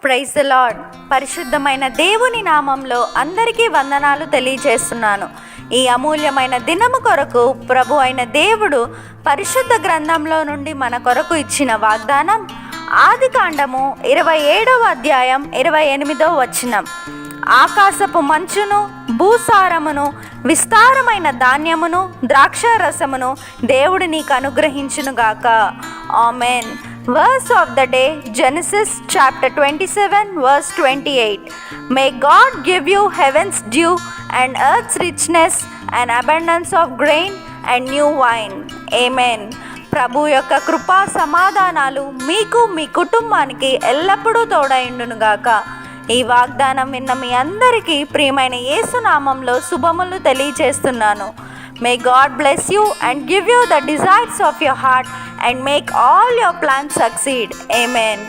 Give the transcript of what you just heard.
Praise the lord. పరిశుద్ధమైన దేవుని నామంలో అందరికీ వందనాలు తెలియజేస్తున్నాను. ఈ అమూల్యమైన దినము కొరకు ప్రభు అయిన దేవుడు పరిశుద్ధ గ్రంథంలో నుండి మన కొరకు ఇచ్చిన వాగ్దానం ఆదికాండము 27వ అధ్యాయం 28వ వచనం. ఆకాశపు మంచును, భూసారమును, విస్తారమైన ధాన్యమును, ద్రాక్షారసమును దేవుడు నీకు అనుగ్రహించునుగాక. Amen. Verse of the day, Genesis chapter 27 verse 28. May God give you heaven's dew and earth's richness and abundance of grain and new wine. Amen. ప్రభు యొక్క కృపా సమాధానాలు మీకు మీ కుటుంబానికి ఎల్లప్పుడూ తోడైండునుగాక. ఈ వాగ్దానం విన్న మీ అందరికీ ప్రియమైన యేసు నామంలో శుభములు తెలియజేస్తున్నాను. May God bless you and give you the desires of your heart and make all your plans succeed. Amen.